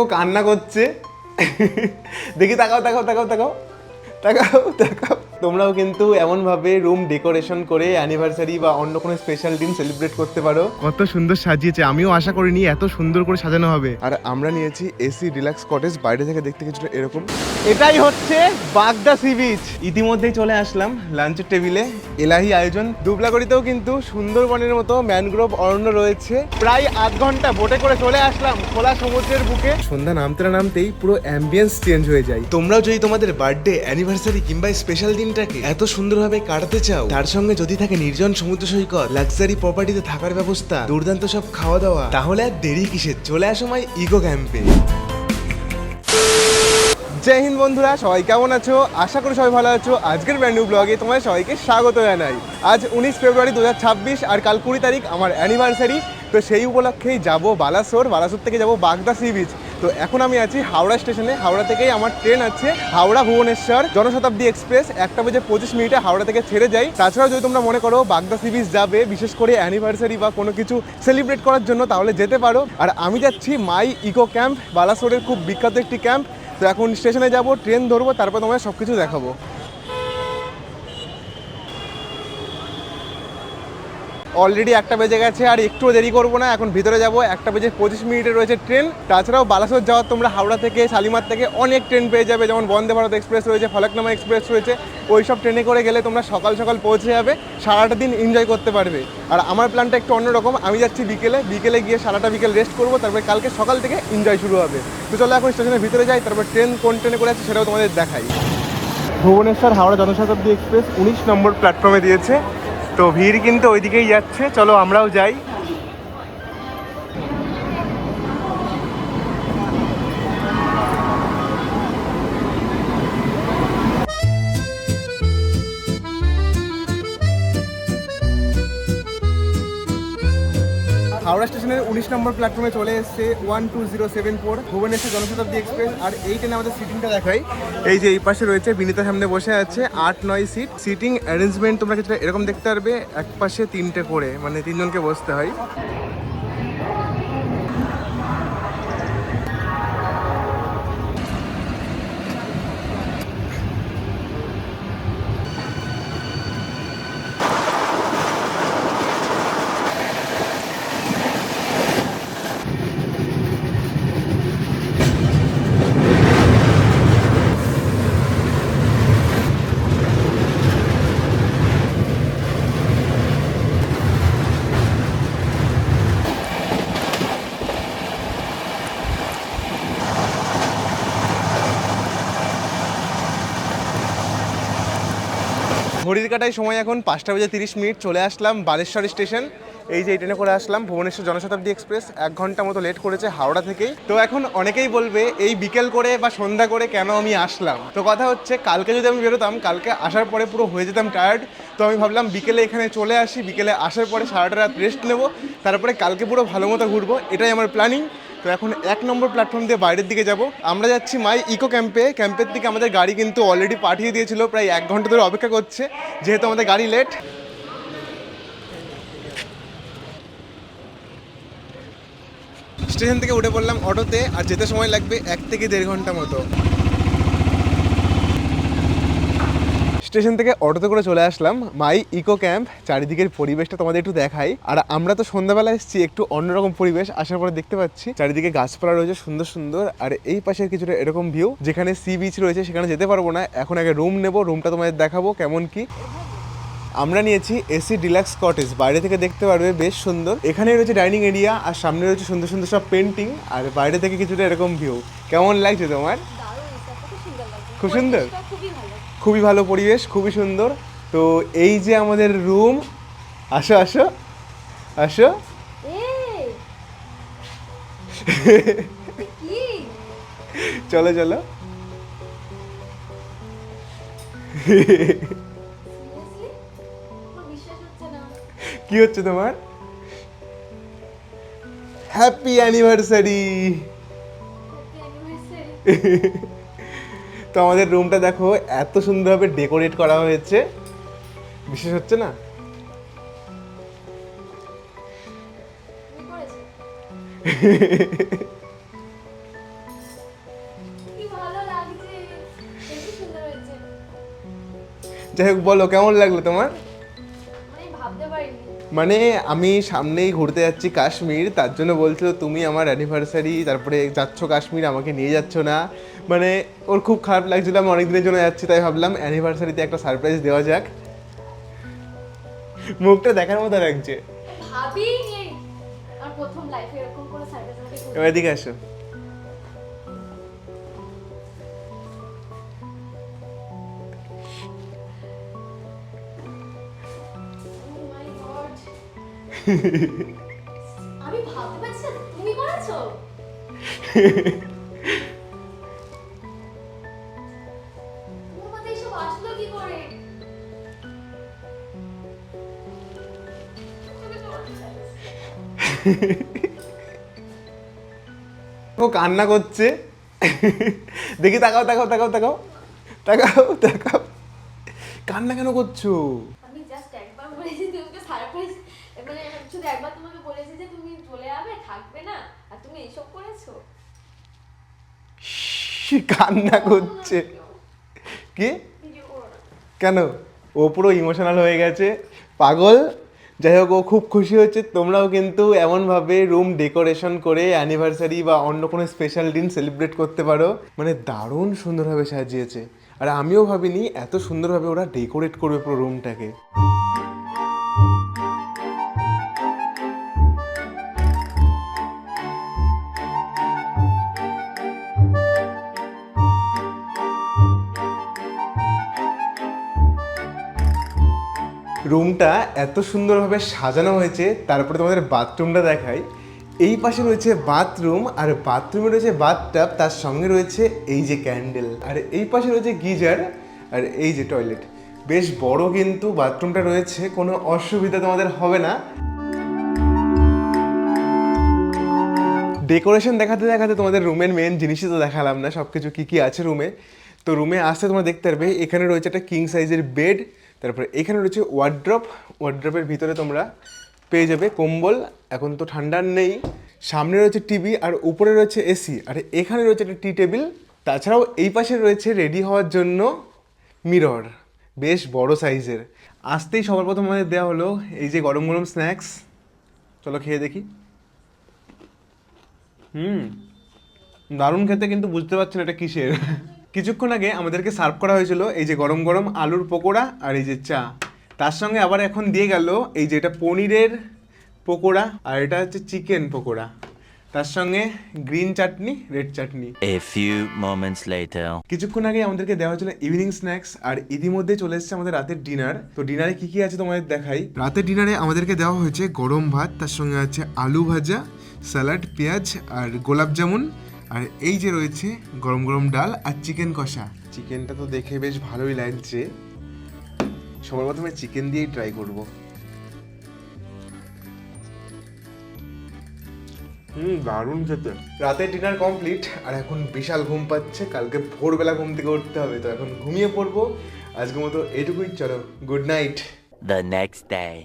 ও কান্না করছে। দেখি তাকাও তাকাও তাকাও তাকাও তাকাও তাকাও। তোমরাও কিন্তু এমন ভাবে রুম ডেকোরেশন করে অ্যানিভার্সারি বা অন্য কোনো স্পেশাল দিন সেলিব্রেট করতে পারো। কত সুন্দর সাজিয়েছে, আমিও আশা করিনি এত সুন্দর করে সাজানো হবে। আর আমরা নিয়েছি এসি ডিলাক্স কটেজ, বাইরে থেকে দেখতে কিছুটা এরকম। এটাই হচ্ছে বাগদা সি বিচ। ইতিমধ্যেই চলে আসলাম লাঞ্চের টেবিলে। এলাহি আয়োজন। দুবলাগড়িতেও কিন্তু সুন্দরবনের মতো ম্যানগ্রোভ অরণ্য রয়েছে। প্রায় আধ ঘন্টা বোটে করে চলে আসলাম খোলা সমুদ্রের বুকে। সন্ধ্যা নামতে না নামতেই পুরো অ্যাম্বিয়েন্স চেঞ্জ হয়ে যায়। তোমরাও যদি তোমাদের বার্থডে, অ্যানিভার্সারি কিংবা স্পেশাল দিনটাকে এত সুন্দরভাবে কাটাতে চাও, তার সঙ্গে যদি থাকে নির্জন সমুদ্র সৈকত, লাক্সারি প্রপার্টিতে থাকার ব্যবস্থা, দুর্দান্ত সব খাওয়া দাওয়া, তাহলে আর দেরি কিসের, চলে আসো মাই ইকো ক্যাম্পে। জয় হিন্দ বন্ধুরা, সবাই কেমন আছো? আশা করি সবাই ভালো আছো। আজকের ব্র্যান্ড নিউ ব্লগে তোমাদের সবাইকে স্বাগত জানাই। আজ 19 ফেব্রুয়ারি 2026 আর কাল 20 তারিখ আমার অ্যানিভার্সারি। তো সেই উপলক্ষেই যাব বালাসোর থেকে যাব বাগদা সি বিচ। তো এখন আমি আছি হাওড়া স্টেশনে। হাওড়া থেকেই আমার ট্রেন আছে হাওড়া ভুবনেশ্বর জনশতাব্দী এক্সপ্রেস। 1:25 হাওড়া থেকে ছেড়ে যাই। তাছাড়াও যদি তোমরা মনে করো বাগদা সি বিচ যাবে বিশেষ করে অ্যানিভার্সারি বা কোনো কিছু সেলিব্রেট করার জন্য, তাহলে যেতে পারো। আর আমি যাচ্ছি মাই ইকো ক্যাম্প, বালাসোরের খুব বিখ্যাত একটি ক্যাম্প। তো এখন স্টেশনে যাব, ট্রেন ধরবো, তারপর তোমায় সব কিছু দেখাবো। অলরেডি 1টা বেজে গেছে আর একটুও দেরি করবো না, এখন ভিতরে যাব। 1:25 রয়েছে ট্রেন। তাছাড়াও বালাসোর যাওয়ার তোমরা হাওড়া থেকে, শালিমার থেকে অনেক ট্রেন পেয়ে যাবে, যেমন বন্দে ভারত এক্সপ্রেস রয়েছে, ফলকনামা এক্সপ্রেস রয়েছে। ওই সব ট্রেনে করে গেলে তোমরা সকাল সকাল পৌঁছে যাবে, সারাটা দিন এনজয় করতে পারবে। আর আমার প্ল্যানটা একটু অন্যরকম, আমি যাচ্ছি বিকেলে গিয়ে সারাটা বিকেল রেস্ট করবো, তারপরে কালকে সকাল থেকে এনজয় শুরু হবে। তো চলো এখন স্টেশনের ভিতরে যাই, তারপর ট্রেন কোন ট্রেনে করে আছে সেটাও তোমাদের দেখাই। ভুবনেশ্বর হাওড়া জনশতাব্দী এক্সপ্রেস 19 নম্বর প্ল্যাটফর্মে দিয়েছে। তো ভিড় কিন্তু ওইদিকেই যাচ্ছে, চলো আমরাও যাই। হাওড়া স্টেশনের 19 নম্বর প্ল্যাটফর্মে চলে এসছে 12074 ভুবনেশ্বর জনশতাব্দী এক্সপ্রেস। আর এই ট্রেনে আমাদের সিটিংটা দেখাই। এই যে এই পাশে রয়েছে বিনীতা, সামনে বসে আছে। 8-9 সিট। সিটিং অ্যারেঞ্জমেন্ট তোমরা কিছুটা এরকম দেখতে পারবে, এক পাশে 3টে করে, মানে 3 জনকে বসতে হয়। ঘড়ির কাটায় সময় এখন 5:30। চলে আসলাম বালেশ্বর স্টেশন। এই যে এই ট্রেনে করে আসলাম ভুবনেশ্বর জনশতাব্দী এক্সপ্রেস। 1 ঘন্টা মতো লেট করেছে হাওড়া থেকেই। তো এখন অনেকেই বলবে এই বিকেল করে বা সন্ধ্যা করে কেন আমি আসলাম। তো কথা হচ্ছে কালকে যদি আমি বেরোতাম, কালকে আসার পরে পুরো হয়ে যেতাম টায়ার্ড। তো আমি ভাবলাম বিকেলে এখানে চলে আসি, বিকেলে আসার পরে সারাটা রাত রেস্ট নেবো, তারপরে কালকে পুরো ভালো মতো ঘুরবো, এটাই আমার প্ল্যানিং। তো এখন 1 নম্বর প্ল্যাটফর্ম দিয়ে বাইরের দিকে যাব। আমরা যাচ্ছি মাই ইকো ক্যাম্পে। ক্যাম্পের দিকে আমাদের গাড়ি কিন্তু অলরেডি পাঠিয়ে দিয়েছিল, প্রায় 1 ঘন্টা ধরে অপেক্ষা করছে, যেহেতু আমাদের গাড়ি লেট। স্টেশন থেকে উঠে পড়লাম অটোতে, আর যেতে সময় লাগবে 1 থেকে 1.5 ঘন্টা মতো। স্টেশন থেকে অটোতে করে চলে আসলাম মাই ইকো ক্যাম্প। চারিদিকের পরিবেশটা তোমাদের একটু দেখাই। আর আমরা তো সন্ধ্যাবেলা এসেছি, একটু অন্যরকম পরিবেশ। আসার পরে দেখতে পাচ্ছি চারিদিকে গাছপালা রয়েছে সুন্দর সুন্দর, আর এই পাশের কিছুটা এরকম ভিউ। যেখানে সি বিচ রয়েছে সেখানে যেতে পারবো না, এখন আগে রুম নেবো, রুমটা তোমাদের দেখাবো কেমন কি। আমরা নিয়েছি এসি ডিলাক্স কটেজ, বাইরে থেকে দেখতে পারবে বেশ সুন্দর। এখানে রয়েছে ডাইনিং এরিয়া, আর সামনে রয়েছে সুন্দর সুন্দর সব পেন্টিং, আর বাইরে থেকে কিছুটা এরকম ভিউ। কেমন লাগছে তোমার? খুব সুন্দর, খুবই ভালো পরিবেশ, খুবই সুন্দর। তো এই যে আমাদের রুম, আসো আসো আসো। চলো চলো। কি হচ্ছে তোমার? Happy anniversary. তো আমাদের রুমটা দেখো এত সুন্দরভাবে ডেকোরেট করা হয়েছে, বিশেষ হচ্ছে না? যাই হোক, বলো কেমন লাগলো তোমার? মানে ভাবতে পারিনি। মানে আমি সামনেই ঘুরতে যাচ্ছি কাশ্মীর, তার জন্য বলছিল তুমি আমার অ্যানিভার্সারি তারপরে যাচ্ছ কাশ্মীর, আমাকে নিয়ে যাচ্ছ না। মানে ওর খুব খারাপ লাগছিল, আমি অনেক দিনের জন্য যাচ্ছি, তাই ভাবলাম অ্যানিভার্সারিতে একটা সারপ্রাইজ দেওয়া যাক। মুখটা দেখার মতো লাগছে। ভাবিনি আর প্রথম লাইফে এরকম করে সারপ্রাইজ আমাকে করবে। এবার এদিকে আসো। Oh my God! আমি ভাবতে পারছি না তুমি করেছো। তোমার মাথায় এসব আসলো কি করে? তোকে তো অনেক লাগছে। ও কান্না করছে। দেখি, তাকাও তাকাও তাকাও তাকাও তাকাও তাকাও, কান্না কেন করছো? আমি জাস্ট একবার বলেছি তোমাকে সারপ্রাইজ, মানে শুধু একবার তোমাকে বলেছি যে তুমি চলে যাবে, থাকবে না, আর তুমি এইসব করেছো। কান্না করছে কি? ভিডিও করো না। কেন? ও পুরো ইমোশনাল হয়ে গেছে, পাগল। যাই হোক, ও খুব খুশি হচ্ছে। তোমরাও কিন্তু এমনভাবে রুম ডেকোরেশন করে অ্যানিভার্সারি বা অন্য কোনো স্পেশাল দিন সেলিব্রেট করতে পারো। মানে দারুণ সুন্দরভাবে সাজিয়েছে, আর আমিও ভাবিনি এত সুন্দরভাবে ওরা ডেকোরেট করবে পুরো রুমটাকে। রুমটা এত সুন্দরভাবে সাজানো হয়েছে, তারপরে তোমাদের বাথরুমটা দেখাই। এই পাশে রয়েছে বাথরুম, আর বাথরুমে রয়েছে বাথটাব, তার সঙ্গে রয়েছে এই যে ক্যান্ডেল, আর এই পাশে রয়েছে গিজার, আর এই যে টয়লেট। বেশ বড় কিন্তু বাথরুমটা রয়েছে, কোনো অসুবিধা তোমাদের হবে না। ডেকোরেশন দেখাতে দেখাতে তোমাদের রুমের মেন জিনিসই তো দেখালাম না, সব কিছু কী কী আছে রুমে। তো রুমে আসতে তোমরা দেখতে পারবে এখানে রয়েছে একটা কিং সাইজের বেড, তারপরে এখানে রয়েছে ওয়ার্ড্রপ, ওয়ার্ড্রপের ভিতরে তোমরা পেয়ে যাবে কম্বল, এখন তো ঠান্ডার নেই। সামনে রয়েছে টিভি, আর উপরে রয়েছে এসি, আর এখানে রয়েছে একটা টি টেবিল। তাছাড়াও এই পাশে রয়েছে রেডি হওয়ার জন্য মিরর, বেশ বড় সাইজের। আসতেই সবার প্রথম আমাদের দেওয়া হলো এই যে গরম গরম স্ন্যাক্স। চলো খেয়ে দেখি। দারুণ খেতে, কিন্তু বুঝতে পারছি না এটা কিসের। কিছুক্ষণ আগে আমাদেরকে সার্ভ করা হয়েছিল এই যে গরম গরম আলুর পকোড়া আর এই যে চা, তার সঙ্গে আবার এখন দিয়ে গেল এই যে এটা পনিরের পকোড়া, আর এটা হচ্ছে চিকেন পকোড়া, তার সঙ্গে green chutney, red chutney. A few moments later. কিছুক্ষণ আগে আমাদেরকে দেওয়া হয়েছিল ইভিনিং স্ন্যাক্স, আর ইতিমধ্যে চলে এসেছে আমাদের রাতের ডিনার। তো ডিনারে কি কি আছে তোমাদের দেখাই। রাতের ডিনারে আমাদেরকে দেওয়া হয়েছে গরম ভাত, তার সঙ্গে আছে আলু ভাজা, স্যালাড, পেঁয়াজ আর গোলাপ জামুন, আর এই যে রয়েছে গরম গরম ডাল আর চিকেন কষা। চিকেনটা তো দেখে বেশ ভালোই লাগছে, সবার প্রথমে চিকেন দিয়েই ট্রাই করব। দারুণ খেতে। রাতের ডিনার কমপ্লিট, আর এখন বিশাল ঘুম পাচ্ছে, কালকে ভোরবেলা ঘুম থেকে উঠতে হবে, তো এখন ঘুমিয়ে পড়বো। আজকের মতো এটুকুই, চলো good night. The next day.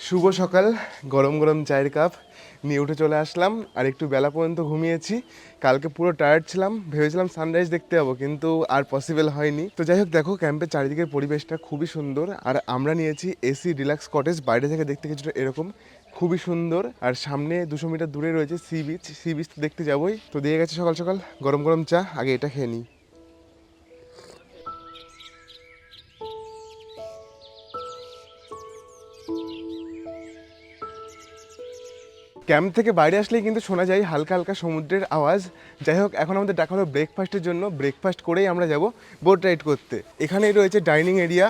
শুভ সকাল, গরম গরম চায়ের কাপ নিয়ে উঠে চলে আসলাম, আর একটু বেলা পর্যন্ত ঘুমিয়েছি। কালকে পুরো টায়ার্ড ছিলাম, ভেবেছিলাম সানরাইজ দেখতে যাবো, কিন্তু আর পসিবল হয়নি। তো যাই হোক, দেখো ক্যাম্পের চারিদিকের পরিবেশটা খুবই সুন্দর, আর আমরা নিয়েছি এসি ডিলাক্স কটেজ, বাইরে থেকে দেখতে কিছুটা এরকম, খুবই সুন্দর। আর সামনে 200 মিটার দূরে রয়েছে সি বিচ, সি বিচ তো দেখতে যাবোই। তো দিয়ে গেছে সকাল সকাল গরম গরম চা, আগে এটা খেয়ে নিই। ক্যাম্প থেকে বাইরে আসলেই কিন্তু শোনা যায় হালকা হালকা সমুদ্রের আওয়াজ। যাই হোক, এখন আমাদের ডাকা হলো ব্রেকফাস্টের জন্য, ব্রেকফাস্ট করেই আমরা যাব বোট রাইড করতে। এখানেই রয়েছে ডাইনিং এরিয়া।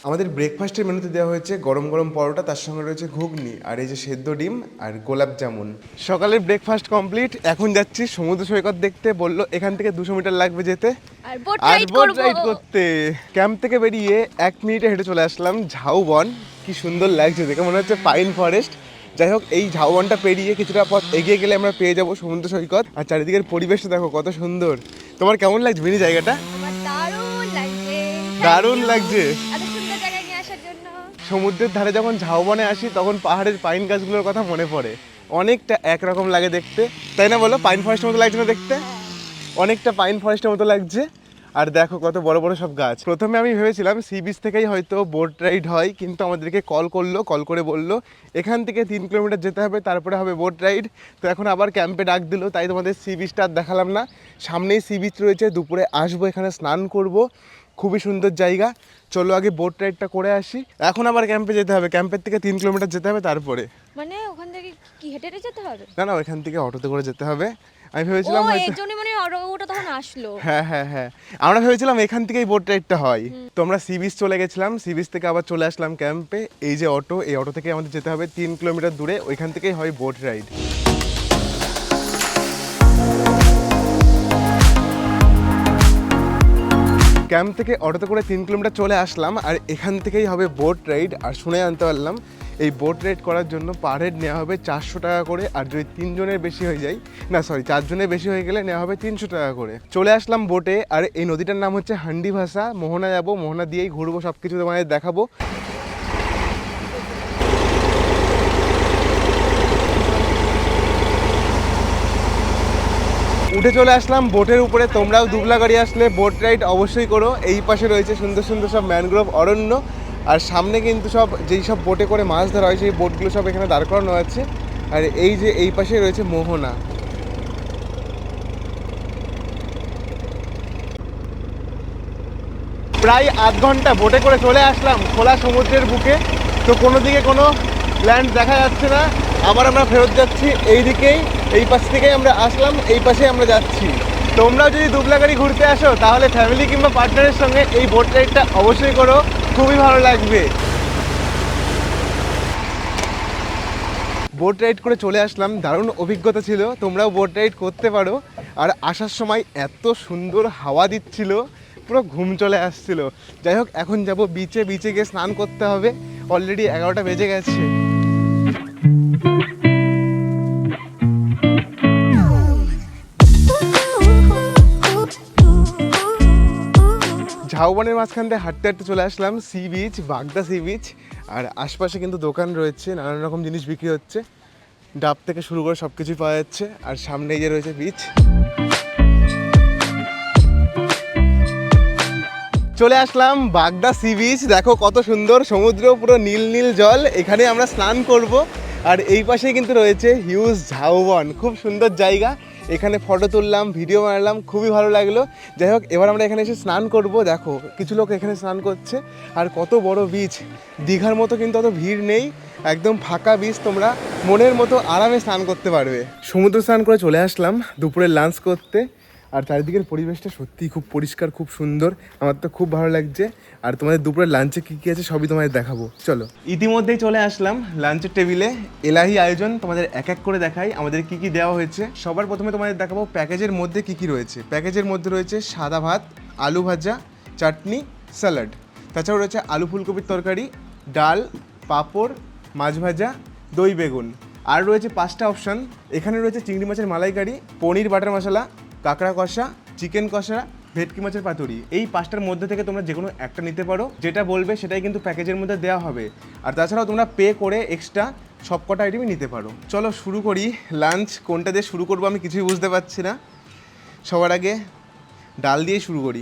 আমাদের ব্রেকফাস্টের মেনুতে দেওয়া হয়েছে গরম গরম পরোটা, তার সঙ্গে রয়েছে ঘুগনি, আর এই যে সেদ্ধ ডিম আর গোলাপ জামুন। সকালের ব্রেকফাস্ট কমপ্লিট, এখন যাচ্ছি সমুদ্র সৈকত দেখতে। বললো এখান থেকে 200 মিটার লাগবে যেতে, আর বোট আর রাইড বোট করব। রাইড করতে। ক্যাম্প থেকে বেরিয়ে 1 মিনিটে হেঁটে চলে আসলাম ঝাউবন। কি সুন্দর লাগছে দেখে, মনে হচ্ছে পাইন ফরেস্ট। যাই হোক, এই ঝাউবনটা পেরিয়ে কিছুটা পথ এগিয়ে গেলে আমরা পেয়ে যাবো সমুদ্র সৈকত। আর চারিদিকের পরিবেশটা দেখো কত সুন্দর। তোমার কেমন লাগছে মিনি জায়গাটা? আমার দারুণ লাগছে। দারুণ লাগছে। এত সুন্দর জায়গায় নিয়ে আসার জন্য। সমুদ্রের ধারে যখন ঝাউবনে আসি তখন পাহাড়ের পাইন গাছগুলোর কথা মনে পড়ে। অনেকটা একরকম লাগে দেখতে, তাই না বলো? পাইন ফরেস্টের মতো লাগছে না দেখতে? অনেকটা পাইন ফরেস্টের মতো লাগছে। আর দেখো কত বড় বড় সব গাছ। প্রথমে আমি ভেবেছিলাম সি বিচ থেকেই হয়তো বোট রাইড হয়, কিন্তু আমাদেরকে কল করে বললো এখান থেকে 3 কিলোমিটার যেতে হবে, তারপরে হবে বোট রাইড। তো এখন আবার ক্যাম্পে ডাক দিল, তাই তোমাদের সি বিচটা আর দেখালাম না। সামনেই সি বিচ রয়েছে, দুপুরে আসবো, এখানে স্নান করব, খুবই সুন্দর জায়গা। চলো আগে বোট রাইডটা করে আসি, এখন আবার ক্যাম্পে যেতে হবে। ক্যাম্পের থেকে 3 কিলোমিটার যেতে হবে তারপরে। মানে ওখান থেকে কি হেঁটে হেঁটে যেতে হবে? না না, ওইখান থেকে অটোতে করে যেতে হবে। আমি ভেবেছিলাম হয়তো এর জন্য মানে ওটা তখন আসলো। হ্যাঁ, আমরা ভেবেছিলাম এখান থেকেই বোট রাইডটা হয়। তো আমরা সি বিচ চলে গেছিলাম, সি বিচ থেকে আবার চলে আসলাম ক্যাম্পে। এই যে অটো, এই অটো থেকে আমাদের যেতে হবে 3 কিলোমিটার দূরে, ওইখান থেকেই হয় বোট রাইড। ক্যাম্প থেকে অটোতে করে 3 কিলোমিটার চলে আসলাম, আর এখান থেকেই হবে বোট রাইড। আর শুনে জানতে পারলাম এই বোট রাইড করার জন্য পার হেড নেওয়া হবে 400 টাকা করে, আর যদি 3 জনের বেশি হয়ে যায়, না সরি 4 জনের বেশি হয়ে গেলে নেওয়া হবে 300 টাকা করে। চলে আসলাম বোটে, আর এই নদীটার নাম হচ্ছে হান্ডিভাষা। মোহনা যাবো, মোহনা দিয়েই ঘুরবো, সব কিছু তোমাদের দেখাবো। উঠে চলে আসলাম বোটের উপরে। তোমরাও দুবলাগাড়ি আসলে বোট রাইড অবশ্যই করো। এই পাশে রয়েছে সুন্দর সুন্দর সব ম্যানগ্রোভ অরণ্য, আর সামনে কিন্তু সব যেই সব বোটে করে মাছ ধরা হয় সেই বোটগুলো সব এখানে দাঁড় করানো আছে। আর এই যে এই পাশে রয়েছে মোহনা। প্রায় আধ ঘন্টা বোটে করে চলে আসলাম খোলা সমুদ্রের বুকে। তো কোনো দিকে কোনো ল্যান্ড দেখা যাচ্ছে না। আবার আমরা ফেরত যাচ্ছি এই দিকেই, এই পাশ থেকেই আমরা আসলাম, এই পাশে আমরা যাচ্ছি। তোমরাও যদি দুবলাগাড়ি ঘুরতে আসো তাহলে ফ্যামিলি কিংবা পার্টনারের সঙ্গে এই বোট রাইডটা অবশ্যই করো, খুবই ভালো লাগবে। বোট রাইড করে চলে আসলাম, দারুণ অভিজ্ঞতা ছিল। তোমরাও বোট রাইড করতে পারো। আর আসার সময় এত সুন্দর হাওয়া দিচ্ছিল, পুরো ঘুম চলে আসছিল। যাই হোক, এখন যাব বিচে, বিচে গিয়ে স্নান করতে হবে। অলরেডি 11টা বেজে গেছে। ঝাউবনের মাঝখান দিয়ে হাঁটতে হাঁটতে চলে আসলাম সি বিচ, বাগদা সি বিচ। আর আশপাশে কিন্তু দোকান রয়েছে, নানান রকম জিনিস বিক্রি হচ্ছে, ডাব থেকে শুরু করে সব কিছুই পাওয়া যাচ্ছে। আর সামনেই যে রয়েছে বিচ। চলে আসলাম বাগদা সি বিচ। দেখো কত সুন্দর সমুদ্র, পুরো নীল নীল জল। এখানে আমরা স্নান করব। আর এই পাশেই কিন্তু রয়েছে হিউজ ঝাউবন, খুব সুন্দর জায়গা। এখানে ফটো তুললাম, ভিডিও বানালাম, খুবই ভালো লাগলো। যাই হোক, এবার আমরা এখানে এসে স্নান করব। দেখো কিছু লোক এখানে স্নান করছে। আর কত বড় বিচ, দীঘার মতো কিন্তু অত ভিড় নেই, একদম ফাঁকা বিচ। তোমরা মনের মতো আরামে স্নান করতে পারবে। সমুদ্র স্নান করে চলে আসলাম দুপুরে লাঞ্চ করতে। আর চারিদিকের পরিবেশটা সত্যিই খুব পরিষ্কার, খুব সুন্দর। আমার তো খুব ভালো লাগছে। আর তোমাদের দুপুরের লাঞ্চে কী কী আছে সবই তোমাদের দেখাবো, চলো। ইতিমধ্যেই চলে আসলাম লাঞ্চের টেবিলে। এলাহি আয়োজন, তোমাদের এক এক করে দেখাই আমাদের কি কি দেওয়া হয়েছে। সবার প্রথমে তোমাদের দেখাবো প্যাকেজের মধ্যে কি কি রয়েছে। প্যাকেজের মধ্যে রয়েছে সাদা ভাত, আলু ভাজা, চাটনি, স্যালাড। তাছাড়াও রয়েছে আলু ফুলকপির তরকারি, ডাল, পাঁপড়, মাছ ভাজা, দই বেগুন। আর রয়েছে 5টা অপশান। এখানে রয়েছে চিংড়ি মাছের মালাইকারি, পনির বাটার মশলা, কাঁকড়া কষা, চিকেন কষা, ভেটকি মাছের পাতুরি। এই 5টার মধ্যে থেকে তোমরা যে কোনো একটা নিতে পারো, যেটা বলবে সেটাই কিন্তু প্যাকেজের মধ্যে দেওয়া হবে। আর তাছাড়াও তোমরা পে করে এক্সট্রা সব কটা আইটেমই নিতে পারো। চলো শুরু করি লাঞ্চ। কোনটা দিয়ে শুরু করবো আমি কিছুই বুঝতে পারছি না। সবার আগে ডাল দিয়ে শুরু করি।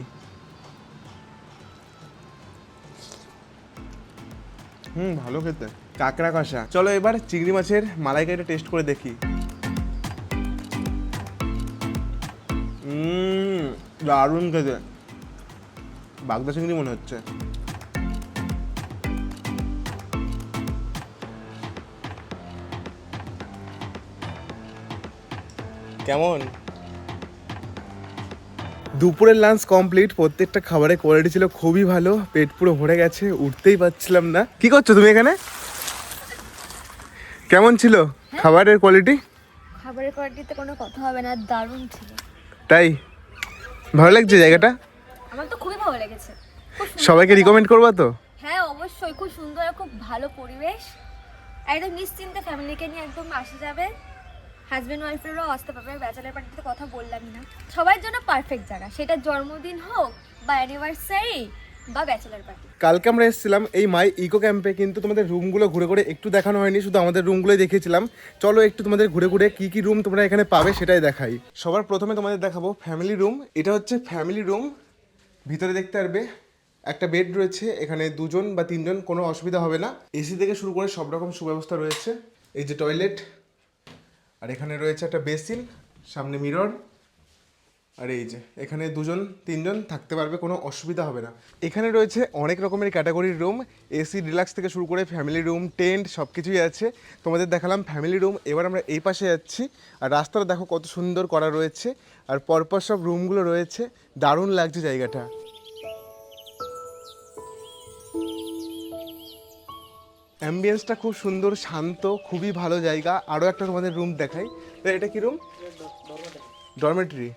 ভালো খেতে। কাঁকড়া কষা। চলো এবার চিংড়ি মাছের মালাইকারিটা টেস্ট করে দেখি। দারুণ খেতে, বাগদা চিংড়ি মনে হচ্ছে। কেমন? দুপুরের লাঞ্চ কমপ্লিট। প্রত্যেকটা খাবারের কোয়ালিটি ছিল খুবই ভালো, পেট পুরো ভরে গেছে, উঠতেই পারছিলাম না। কি করছো তুমি এখানে? কেমন ছিল খাবারের কোয়ালিটি? খাবারের কোয়ালিটিতে কোনো কথা হবে না, দারুণ ছিল। তাই? ভালো লাগছে জায়গাটা? আমার তো খুবই ভালো লেগেছে। সবাইকে রিকমেন্ড করবা তো? হ্যাঁ অবশ্যই, খুব সুন্দর, খুব ভালো পরিবেশ। একদম নিশ্চিন্তে ফ্যামিলিকে নিয়ে একদম আসা যাবে। হাজব্যান্ড ওয়াইফেরও আসতে পারবে, ব্যাচেলার পার্টিতে কথা বললামই না। সবার জন্য পারফেক্ট জায়গা, সেটা জন্মদিন হোক বা অ্যানিভার্সারি বা ব্যাচেলার পার্টি। কালকে আমরা এসেছিলাম এই মাই ইকো ক্যাম্পে, কিন্তু তোমাদের রুমগুলো ঘুরে ঘুরে একটু দেখানো হয়নি, শুধু আমাদের রুমগুলোই দেখিয়েছিলাম। চলো একটু তোমাদের ঘুরে ঘুরে কি কি রুম তোমরা এখানে পাবে সেটাই দেখাই। সবার প্রথমে তোমাদের দেখাবো ফ্যামিলি রুম। এটা হচ্ছে ফ্যামিলি রুম, ভিতরে দেখতে পারবে একটা বেড রয়েছে, এখানে 2 বা 3 কোনো অসুবিধা হবে না। এসি থেকে শুরু করে সব রকম সুব্যবস্থা রয়েছে। এই যে টয়লেট, আর এখানে রয়েছে একটা বেসিন, সামনে মিরর, আর এই যে এখানে 2-3 থাকতে পারবে, কোনো অসুবিধা হবে না। এখানে রয়েছে অনেক রকমের ক্যাটাগরির রুম, এসি ডিলাক্স থেকে শুরু করে ফ্যামিলি রুম, টেন্ট সব কিছুই আছে। তোমাদের দেখালাম ফ্যামিলি রুম, এবার আমরা এই পাশে যাচ্ছি। আর রাস্তাটা দেখো কত সুন্দর করা রয়েছে, আর পরপর সব রুমগুলো রয়েছে, দারুণ লাগছে জায়গাটা। অ্যাম্বিয়েন্সটা খুব সুন্দর, শান্ত, খুবই ভালো জায়গা। আরও একটা তোমাদের রুম দেখাই। এটা কি রুম? ডরমেটরি।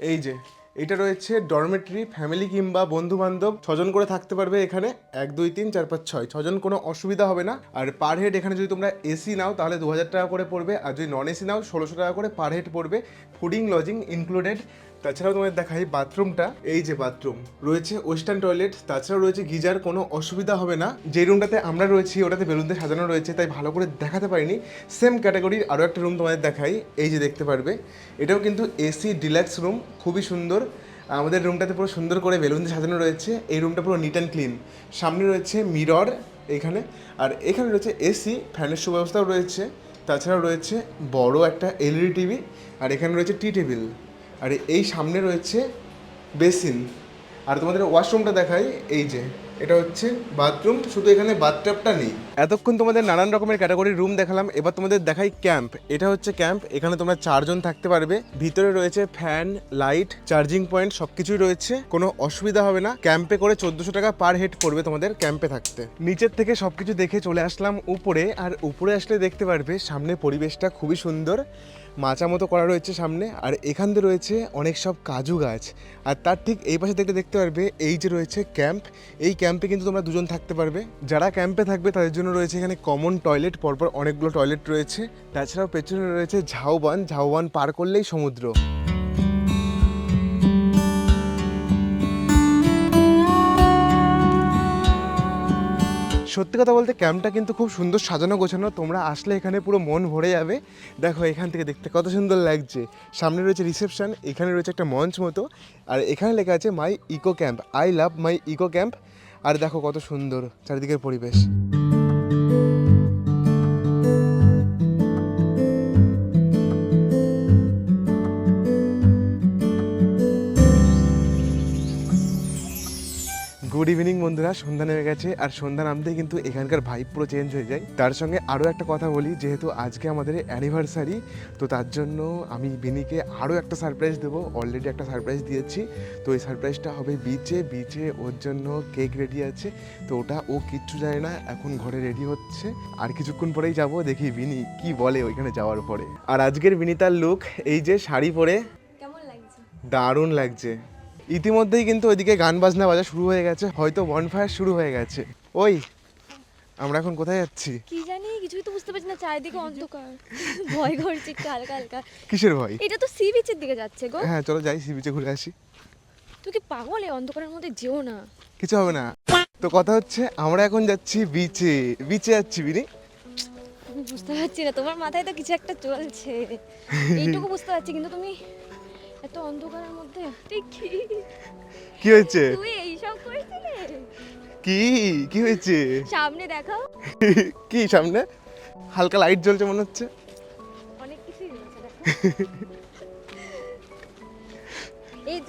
এই যে এটা রয়েছে ডরমেটরি, ফ্যামিলি কিংবা বন্ধু বান্ধব 6 করে থাকতে পারবে এখানে। 1 2 3 4 5 6 6 কোনো অসুবিধা হবে না। আর পার হেড এখানে যদি তোমরা এসি নাও তাহলে 2000 টাকা করে পড়বে, আর যদি নন এসি নাও 1600 টাকা করে পার হেড পড়বে, ফুডিং লজিং ইনক্লুডেড। তাছাড়াও তোমাদের দেখাই বাথরুমটা। এই যে বাথরুম রয়েছে, ওয়েস্টার্ন টয়লেট, তাছাড়াও রয়েছে গিজার, কোনো অসুবিধা হবে না। যে রুমটাতে আমরা রয়েছি ওটাতে বেলুন দিয়ে সাজানো রয়েছে, তাই ভালো করে দেখাতে পারিনি। সেম ক্যাটাগরির আরও একটা রুম তোমাদের দেখাই, এই যে দেখতে পারবে, এটাও কিন্তু এসি ডিলাক্স রুম, খুবই সুন্দর। আমাদের রুমটাতে পুরো সুন্দর করে বেলুন দিয়ে সাজানো রয়েছে। এই রুমটা পুরো নিট অ্যান্ড ক্লিন, সামনে রয়েছে মিরর এখানে, আর এখানে রয়েছে এসি, ফ্যানের সুব্যবস্থাও রয়েছে। তাছাড়াও রয়েছে বড় একটা এলইডি টিভি, আর এখানে রয়েছে টি টেবিল, আর এই সামনে রয়েছে বেসিন। আর তোমাদের ওয়াশরুমটা দেখাই, এই যে এটা হচ্ছে বাথরুম, শুধু এখানে বাথটাবটা নেই। এতক্ষণ তোমাদের নানান রকমের ক্যাটাগরির রুম দেখালাম, এবার তোমাদের দেখাই ক্যাম্প। এটা হচ্ছে ক্যাম্প, এখানে তোমরা 4 জন থাকতে পারবে। ভিতরে রয়েছে ফ্যান, লাইট, চার্জিং পয়েন্ট সব কিছুই রয়েছে, কোনো অসুবিধা হবে না। ক্যাম্পে করে 1400 টাকা পার হেড পড়বে তোমাদের ক্যাম্পে থাকতে। নিচের থেকে সবকিছু দেখে চলে আসলাম উপরে, আর উপরে আসলে দেখতে পারবে সামনে পরিবেশটা খুবই সুন্দর, মাচা মতো করা রয়েছে সামনে। আর এখান দিয়ে রয়েছে অনেক সব কাজু গাছ, আর তার ঠিক এই পাশে দেখতে পারবে এই যে রয়েছে ক্যাম্প। এই ক্যাম্পে কিন্তু তোমরা 2 জন থাকতে পারবে। যারা ক্যাম্পে থাকবে তাদের জন্য রয়েছে এখানে কমন টয়লেট, পরপর অনেকগুলো টয়লেট রয়েছে। তাছাড়াও পেছনে রয়েছে ঝাউবান, ঝাউবান পার করলেই সমুদ্র। সত্যি কথা বলতে ক্যাম্পটা কিন্তু খুব সুন্দর সাজানো গোছানো, তোমরা আসলে এখানে পুরো মন ভরে যাবে। দেখো এখান থেকে দেখতে কত সুন্দর লাগছে। সামনে রয়েছে রিসেপশন, এখানে রয়েছে একটা মঞ্চ মতো, আর এখানে লেখা আছে my eco camp, I love my eco camp. আর দেখো কত সুন্দর চারিদিকের পরিবেশ। গুড ইভিনিং বন্ধুরা, সন্ধ্যা নেমে গেছে, আর সন্ধ্যা নামতেই কিন্তু এখানকার ভাইব পুরো চেঞ্জ হয়ে যায়। তার সঙ্গে আরও একটা কথা বলি, যেহেতু আজকে আমাদের অ্যানিভার্সারি, তো তার জন্য আমি বিনিকে আরও একটা সারপ্রাইজ দেবো। অলরেডি একটা সারপ্রাইজ দিয়েছি, তো এই সারপ্রাইজটা হবে বিচে ওর জন্য কেক রেডি আছে, তো ওটা ও কিচ্ছু জানে না, এখন ঘরে রেডি হচ্ছে। আর কিছুক্ষণ পরেই যাব, দেখি বিনি কি বলে ওইখানে যাওয়ার পরে। আর আজকের বিনিতার লুক, এই যে শাড়ি পরে, কেমন লাগছে? দারুণ লাগছে। ইতিমধ্যেই কিন্তু ওইদিকে গান বাজনা বাজা শুরু হয়ে গেছে, হয়তো বনফায়ার শুরু হয়ে গেছে। ওই আমরা এখন কোথায় যাচ্ছি কি জানি, কিছুই তো বুঝতে পারছি না, চারিদিকে অন্ধকার, ভয় করছে একটু হালকা হালকা। কিসের ভয়? এটা তো সি বিচের দিকে যাচ্ছে গো। হ্যাঁ চলো যাই, সি বিচে ঘুরে আসি। তুই কি পাগল? এই অন্ধকারের মধ্যে যেও না। কিছু হবে না। তো কথা হচ্ছে আমরা এখন যাচ্ছি বিচে যাচ্ছি বিনি। আমি বুঝতে পারছি না, তোমার মাথায় তো কিছু একটা চলছে, এইটুকু বুঝতে পারছি, কিন্তু তুমি এত অন্ধকারের মধ্যে তুই কি হয়েছে? তুই এইসব করেছিলে? কি হয়েছে? সামনে দেখাও। কি সামনে? হালকা লাইট জ্বলছে মনে হচ্ছে। অনেক কিছুই রয়েছে দেখো। এর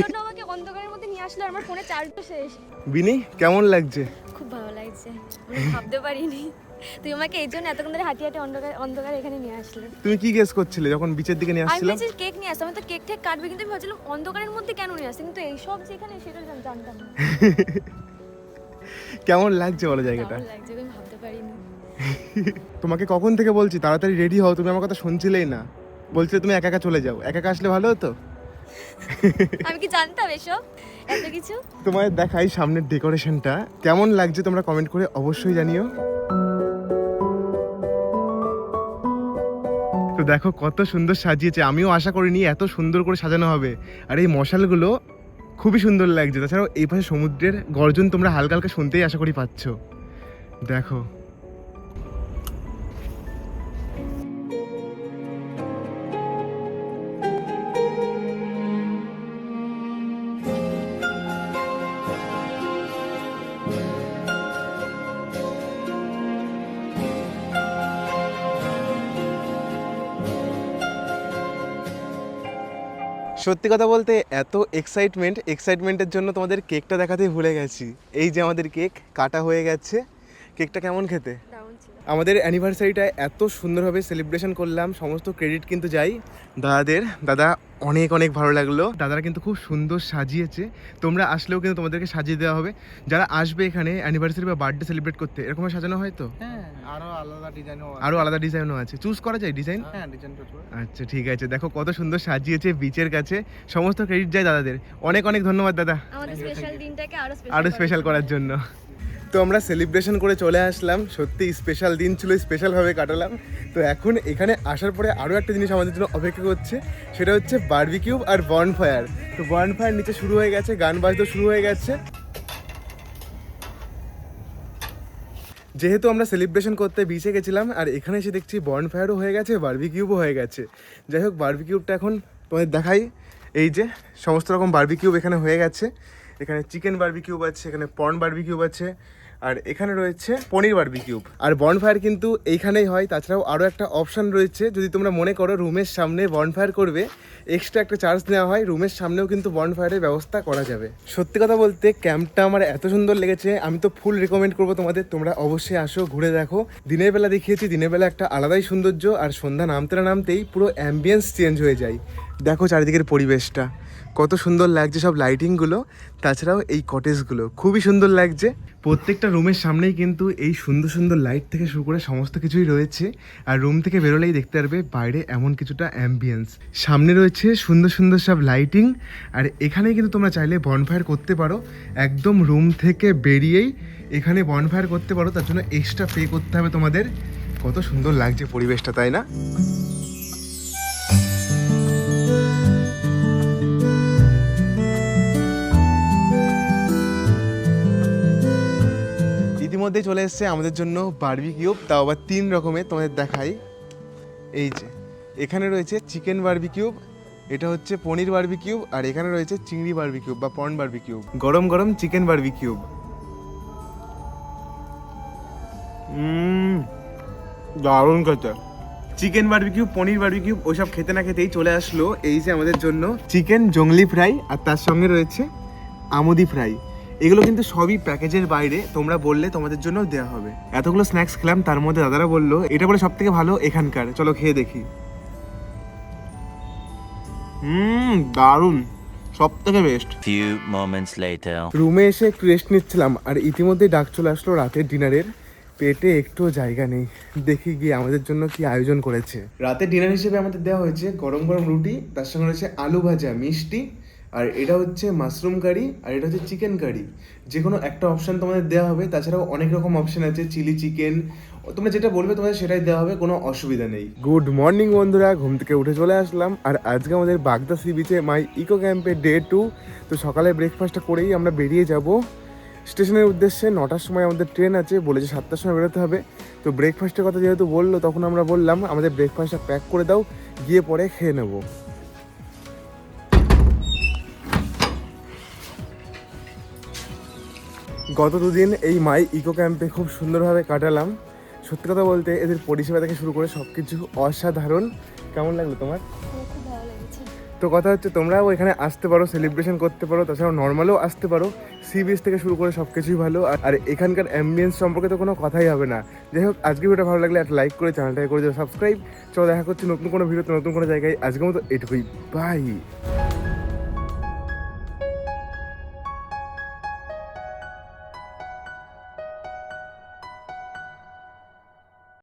জন্য আমাকে অন্ধকারের মধ্যে নিয়ে আসলো, আমার ফোনে চার্জও শেষ। বিনি কেমন লাগছে? খুব ভালো লাগছে, আমি ভাবতে পারিনি তুই আমাকে এই জন্য এতক্ষণ ধরে হাঁটি অন্ধকার এখানে নিয়ে আসলে। তুমি কি গেস করছিলে যখন বিচের দিকে নিয়ে আমি আসছিলাম? ভেবেছি কেক নিয়ে আসতাম, আমি তো কেক কাটবে, কিন্তু আমি ভাবছিলাম অন্ধকারের মধ্যে কেন নিয়ে আসছে, কিন্তু এইসব যেখানে সেটা জানতাম না। কেমন লাগছে বলো জায়গাটা? ভালো লাগছে, আমি ভাবতে পারিনি। তোমাকে কখন থেকে বলছি তাড়াতাড়ি রেডি হও, তুমি আমার কথা শুনছিলেই না। বলছিলে তুমি একা একা চলে যাও, একা একা আসলে ভালো হতো। আমি কি জানতাম এসব এত কিছু? তোমায় দেখাই সামনের ডেকোরেশনটা কেমন লাগছে, তোমরা কমেন্ট করে অবশ্যই জানিও। তো দেখো কত সুন্দর সাজিয়েছে, আমিও আশা করিনি এত সুন্দর করে সাজানো হবে। আর এই মশালগুলো খুবই সুন্দর লাগছে। তাছাড়াও এই পাশে সমুদ্রের গর্জন তোমরা হালকা হালকা শুনতেই আশা করি পাচ্ছ। দেখো সত্যি কথা বলতে এত এক্সাইটমেন্টের জন্য তোমাদের কেকটা দেখাতেই ভুলে গেছি। এই যে আমাদের কেক কাটা হয়ে গেছে। কেকটা কেমন খেতে? দারুণ ছিল। আমাদের অ্যানিভার্সারিটা এত সুন্দরভাবে সেলিব্রেশন করলাম, সমস্ত ক্রেডিট কিন্তু যাই দাদাদের। দাদা অনেক অনেক ভালো লাগলো, দাদারা কিন্তু খুব সুন্দর সাজিয়েছে। তোমরা আসলেও কিন্তু তোমাদেরকে সাজিয়ে দেওয়া হবে। যারা আসবে এখানে অ্যানিভার্সারি বা বার্থডে সেলিব্রেট করতে, এরকম সাজানো হয় তো? হ্যাঁ, আরো আলাদা ডিজাইনও আছে, চুজ করা যায় ডিজাইন। হ্যাঁ, ডিজাইন তো আচ্ছা ঠিক আছে, দেখো কত সুন্দর সাজিয়েছে বিচের কাছে। সমস্ত ক্রেডিট যায় দাদাদের। অনেক অনেক ধন্যবাদ দাদা আমাদের স্পেশাল দিনটাকে আরো স্পেশাল করার জন্য। তো আমরা সেলিব্রেশন করে চলে আসলাম, সত্যি স্পেশাল দিন ছিল, স্পেশালভাবে কাটালাম। তো এখন এখানে আসার পরে আরও একটা জিনিস আমাদের জন্য অপেক্ষা করছে, সেটা হচ্ছে বারবিকিউ আর বনফায়ার। তো বনফায়ার নিচে শুরু হয়ে গেছে, গান বাজতে শুরু হয়ে গেছে। যেহেতু আমরা সেলিব্রেশন করতে বিচে গেছিলাম, আর এখানে এসে দেখছি বনফায়ারও হয়ে গেছে, বারবিকিউবও হয়ে গেছে। যাই হোক, বারবিকিউবটা এখন তোমাদের দেখাই। এই যে সমস্ত রকম বারবিকিউব এখানে হয়ে গেছে। এখানে চিকেন বারবিকিউব আছে, এখানে পর্ন বারবিকিউব আছে, আর এখানে রয়েছে পনির বারবিকিউব। আর বনফায়ার কিন্তু এইখানেই হয়। তাছাড়াও আরও একটা অপশান রয়েছে, যদি তোমরা মনে করো রুমের সামনে বনফায়ার করবে, এক্সট্রা একটা চার্জ নেওয়া হয়। রুমের সামনেও কিন্তু বনফায়ারের ব্যবস্থা করা যাবে। সত্যি কথা বলতে ক্যাম্পটা আমার এত সুন্দর লেগেছে, আমি তো ফুল রেকমেন্ড করবো তোমাদের। তোমরা অবশ্যই আসো, ঘুরে দেখো। দিনের বেলা দেখিয়েছি, দিনের বেলা একটা আলাদাই সৌন্দর্য, আর সন্ধ্যা নামতে না নামতেই পুরো অ্যাম্বিয়েন্স চেঞ্জ হয়ে যায়। দেখো চারিদিকের পরিবেশটা কত সুন্দর লাগছে, সব লাইটিংগুলো, তাছাড়াও এই কটেজগুলো খুবই সুন্দর লাগছে। প্রত্যেকটা রুমের সামনেই কিন্তু এই সুন্দর সুন্দর লাইট থেকে শুরু করে সমস্ত কিছুই রয়েছে। আর রুম থেকে বেরোলেই দেখতে পারবে বাইরে এমন কিছুটা অ্যাম্বিয়েন্স। সামনে রয়েছে সুন্দর সুন্দর সব লাইটিং, আর এখানে কিন্তু তোমরা চাইলে বনফায়ার করতে পারো। একদম রুম থেকে বেরিয়েই এখানে বনফায়ার করতে পারো, তার জন্য এক্সট্রা পে করতে হবে তোমাদের। কত সুন্দর লাগছে পরিবেশটা, তাই না? ইতিমধ্যেই চলে এসেছে আমাদের জন্য বারবিকিউব, তাও আবার 3 রকমের। তোমাদের দেখাই, এই যে এখানে রয়েছে চিকেন বারবিকিউব, এটা হচ্ছে পনির বারবিকিউব, আর এখানে রয়েছে চিংড়ি বারবিকিউব বা পর্ন বারবিকিউব। গরম গরম চিকেন বারবিকিউব। দারুণ খেতে। চিকেন বারবিকিউব, পনির বারবিকিউব ওইসব খেতে না খেতেই চলে আসলো এই যে আমাদের জন্য চিকেন জংলি ফ্রাই, আর তার সঙ্গে রয়েছে আমুদি ফ্রাই। এগুলো কিন্তু সবই প্যাকেজের বাইরে, তোমরা বললে তোমাদের জন্য দেওয়া হবে। এতগুলো স্ন্যাক্স খেলাম, তার মধ্যে দাদারা বললো এটা বলে সব থেকে ভালো এখানকার, চলো খেয়ে দেখি। দারুণ, সব থেকে বেস্ট। Few moments later. রুমে এসে একটু রেস্ট নিচ্ছিলাম, আর ইতিমধ্যেই ডাক চলে আসলো রাতের ডিনারের। পেটে একটু জায়গা নেই, দেখি গিয়ে আমাদের জন্য কি আয়োজন করেছে। রাতের ডিনার হিসেবে আমাদের দেওয়া হয়েছে গরম গরম রুটি, তার সঙ্গে রয়েছে আলু ভাজা, মিষ্টি, আর এটা হচ্ছে মাশরুম কারি, আর এটা হচ্ছে চিকেন কারি। যে কোনো একটা অপশান তোমাদের দেওয়া হবে। তাছাড়াও অনেক রকম অপশান আছে, চিলি চিকেন, তোমরা যেটা বলবে তোমাদের সেটাই দেওয়া হবে, কোনো অসুবিধা নেই। গুড মর্নিং বন্ধুরা, ঘুম থেকে উঠে চলে আসলাম, আর আজকে আমাদের বাগদা সি বিচে মাই ইকো ক্যাম্পে ডে 2। তো সকালে ব্রেকফাস্টটা করেই আমরা বেরিয়ে যাব স্টেশনের উদ্দেশ্যে। 9টার সময় আমাদের ট্রেন আছে, বলেছে 7টার সময় বেরোতে হবে। তো ব্রেকফাস্টের কথা যেহেতু বললো, তখন আমরা বললাম আমাদের ব্রেকফাস্টটা প্যাক করে দাও, গিয়ে পরে খেয়ে নেবো। গত দুদিন এই মাই ইকো ক্যাম্পে খুব সুন্দরভাবে কাটালাম। সত্যি কথা বলতে এদের পরিষেবা থেকে শুরু করে সব কিছু অসাধারণ। কেমন লাগলো তোমার? খুব ভালো লেগেছে। তো কথা হচ্ছে তোমরাও এখানে আসতে পারো, সেলিব্রেশন করতে পারো, তাছাড়াও নর্মালও আসতে পারো। সি বিচ থেকে শুরু করে সব কিছুই ভালো, আর এখানকার অ্যাম্বিয়েন্স সম্পর্কে তো কোনো কথাই হবে না। যাই হোক, আজকে ভিডিওটা ভালো লাগলে একটা লাইক করে চ্যানেলটাকে করে দেবে সাবস্ক্রাইব। চলো দেখা করছি নতুন কোনো ভিডিওতে, নতুন কোনো জায়গায়। আজকের মতো এটুকুই, বাই।